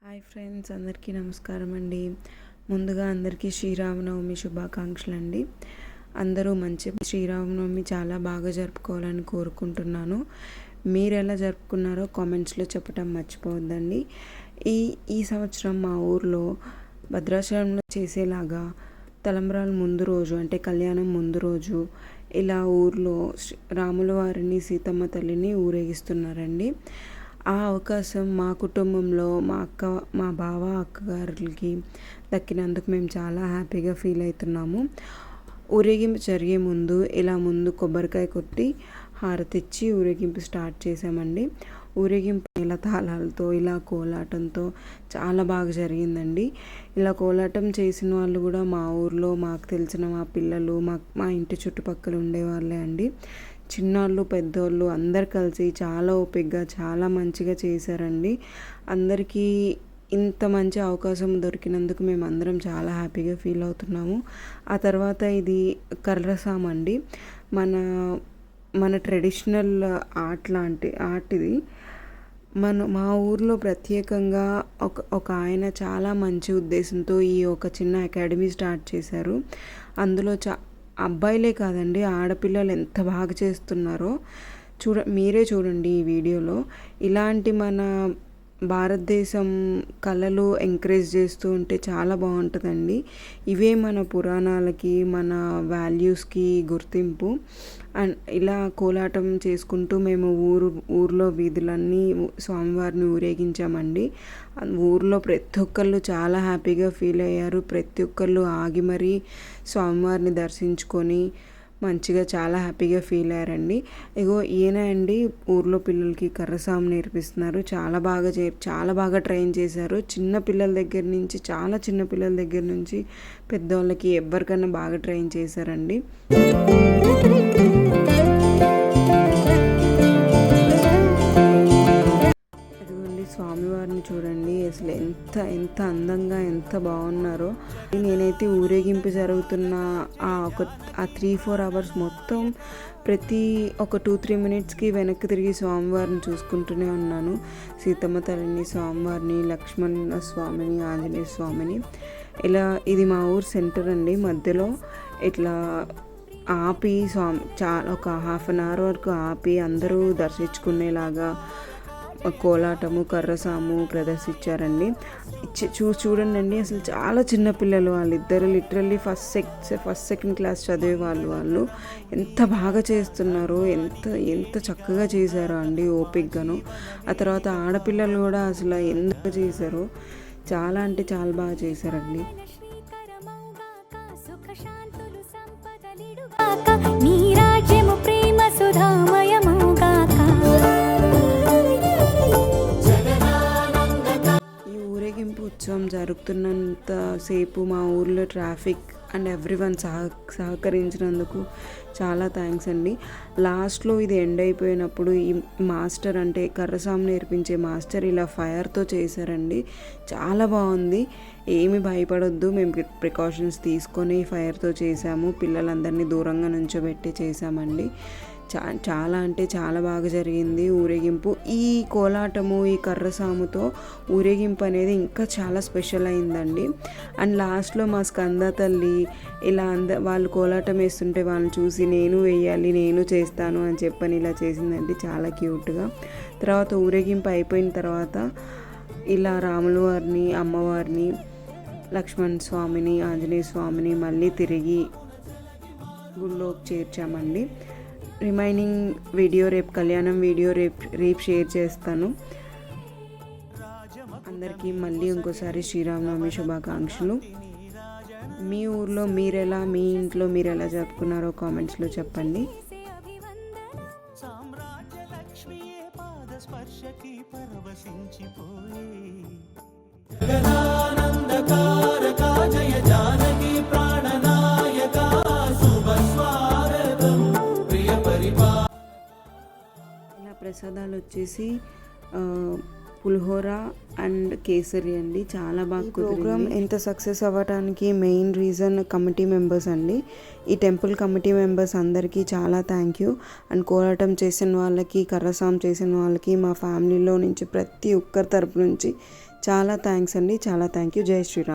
Hi friends, అందరికీ నమస్కారం అండి. ముందుగా అందరికీ శ్రీరామనవమి శుభాకాంక్షలు అండి. అందరూ మంచి శ్రీరామనవమి చాలా బాగా జరుపుకోవాలని కోరుకుంటున్నాను. మీరు ఎలా జరుపుకున్నారో కామెంట్స్లో చెప్పడం మర్చిపోవద్దండి. ఈ సంవత్సరం మా ఊర్లో భద్రాచలంలో చేసేలాగా తలంబ్రాల ముందు రోజు అంటే కళ్యాణం ముందు రోజు ఇలా ఊర్లో రాముల వారిని సీతమ్మ తల్లిని ఊరేగిస్తున్నారండి. ఆ అవకాశం మా కుటుంబంలో మా బావ అక్కగారులకి దక్కినందుకు మేము చాలా హ్యాపీగా ఫీల్ అవుతున్నాము. ఊరేగింపు జరిగే ముందు కొబ్బరికాయ కొట్టి హారతిచ్చి ఊరేగింపు స్టార్ట్ చేసామండి. ఊరేగింపు ఇలా తాళాలతో ఇలా కోలాటంతో చాలా బాగా జరిగిందండి. ఇలా కోలాటం చేసిన వాళ్ళు కూడా మా ఊర్లో మాకు తెలిసిన మా పిల్లలు మా ఇంటి చుట్టుపక్కల ఉండేవాళ్ళే అండి. చిన్నోళ్ళు పెద్దోళ్ళు అందరు కలిసి చాలా ఓపికగా చాలా మంచిగా చేశారండి. అందరికీ ఇంత మంచి అవకాశం దొరికినందుకు మేము అందరం చాలా హ్యాపీగా ఫీల్ అవుతున్నాము. ఆ తర్వాత ఇది కర్రసాం అండి. మన ట్రెడిషనల్ ఆర్ట్ ఇది. మా ఊర్లో ప్రత్యేకంగా ఒక ఆయన చాలా మంచి ఉద్దేశంతో ఒక చిన్న అకాడమీ స్టార్ట్ చేశారు. అందులో అబ్బాయిలే కాదండి, ఆడపిల్లలు ఎంత బాగా చేస్తున్నారో మీరే చూడండి ఈ వీడియోలో. ఇలాంటి మన భారతదేశం కళలు ఎంకరేజ్ చేస్తూ ఉంటే చాలా బాగుంటుందండి. ఇవే మన పురాణాలకి మన వాల్యూస్కి గుర్తింపు. అండ్ ఇలా కోలాటం చేసుకుంటూ మేము ఊర్లో వీధులన్నీ స్వామివారిని ఊరేగించామండి. ఊర్లో ప్రతి ఒక్కళ్ళు చాలా హ్యాపీగా ఫీల్ అయ్యారు. ప్రతి ఒక్కళ్ళు ఆగి మరీ స్వామివారిని దర్శించుకొని మంచిగా చాలా హ్యాపీగా ఫీల్ అయ్యారండి. ఈయన అండి ఊర్లో పిల్లలకి కర్రసాం నేర్పిస్తున్నారు. చాలా బాగా ట్రైన్ చేశారు. చిన్న పిల్లల దగ్గర నుంచి పెద్దవాళ్ళకి ఎవరికైనా బాగా ట్రైన్ చేశారండి. స్వామివారిని చూడండి, అసలు ఎంత అందంగా ఎంత బాగున్నారో. నేనైతే ఊరేగింపు జరుగుతున్న ఆ 3-4 అవర్స్ మొత్తం ప్రతి ఒక 2-3 మినిట్స్కి వెనక్కి తిరిగి స్వామివారిని చూసుకుంటూనే ఉన్నాను. సీతమ్మ తల్లిని, స్వామివారిని, లక్ష్మణ స్వామిని, ఆంజనేయ స్వామిని. ఇది మా ఊరు సెంటర్ అండి. మధ్యలో ఇట్లా ఆపి ఒక 1/2 అవర్ వరకు ఆపి అందరూ దర్శించుకునేలాగా కోలాటము కర్రసాము ప్రదర్శించారండి. చూడండి, అసలు చాలా చిన్నపిల్లలు వాళ్ళిద్దరు లిటరల్లీ ఫస్ట్ సెకండ్ క్లాస్ చదివే వాళ్ళు ఎంత బాగా చేస్తున్నారో, ఎంత చక్కగా చేశారో అండి, ఓపికగాను. ఆ తర్వాత ఆడపిల్లలు కూడా అసలు ఎంత చేశారో, చాలా అంటే చాలా బాగా చేశారండి. ఉత్సవం జరుగుతున్నంత సేపు మా ఊర్లో ట్రాఫిక్ అండ్ ఎవ్రీవన్ సహకరించినందుకు చాలా థ్యాంక్స్ అండి. లాస్ట్లో ఇది ఎండ్ అయిపోయినప్పుడు ఈ మాస్టర్ అంటే కర్రసాం నేర్పించే మాస్టర్ ఇలా ఫైర్తో చేశారండి. చాలా బాగుంది. ఏమి భయపడొద్దు, మేము ప్రికాషన్స్ తీసుకొని ఫైర్తో చేసాము. పిల్లలందరినీ దూరంగా నుంచోబెట్టి చేసామండి. చాలా అంటే చాలా బాగా జరిగింది ఊరేగింపు. ఈ కోలాటము ఈ కర్రసాముతో ఊరేగింపు అనేది ఇంకా చాలా స్పెషల్ అయిందండి. అండ్ లాస్ట్లో మా స్కంద తల్లి ఇలా వాళ్ళు కోలాటం వేస్తుంటే వాళ్ళని చూసి నేను వేయాలి, నేను చేస్తాను అని చెప్పని ఇలా చేసిందండి, చాలా క్యూట్గా. తర్వాత ఊరేగింపు అయిపోయిన తర్వాత ఇలా రాముల వారిని, అమ్మవారిని, లక్ష్మణ స్వామిని, ఆంజనేయ స్వామిని మళ్ళీ తిరిగి గుళ్ళోకి చేర్చామండి. రిమైనింగ్ వీడియో కళ్యాణం వీడియో రేపు షేర్ చేస్తాను. అందరికీ మళ్ళీ ఇంకోసారి శ్రీరామనవమి శుభాకాంక్షలు. మీ ఊర్లో మీ ఇంట్లో మీరు ఎలా జరుపుకున్నారో కామెంట్స్లో చెప్పండి. ప్రసాదాలు వచ్చేసి పులిహోర అండ్ కేసరి అండి. చాలా బాగా ప్రోగ్రామ్ ఎంత సక్సెస్ అవ్వడానికి మెయిన్ రీజన్ కమిటీ మెంబర్స్ అండి. ఈ టెంపుల్ కమిటీ మెంబర్స్ అందరికీ చాలా థ్యాంక్ యూ. అండ్ కోలాటం చేసిన వాళ్ళకి, కర్రసాం చేసిన వాళ్ళకి, మా ఫ్యామిలీలో నుంచి ప్రతి ఒక్కరి తరపు నుంచి చాలా థ్యాంక్స్ అండి. చాలా థ్యాంక్ యూ. జై శ్రీరామ్.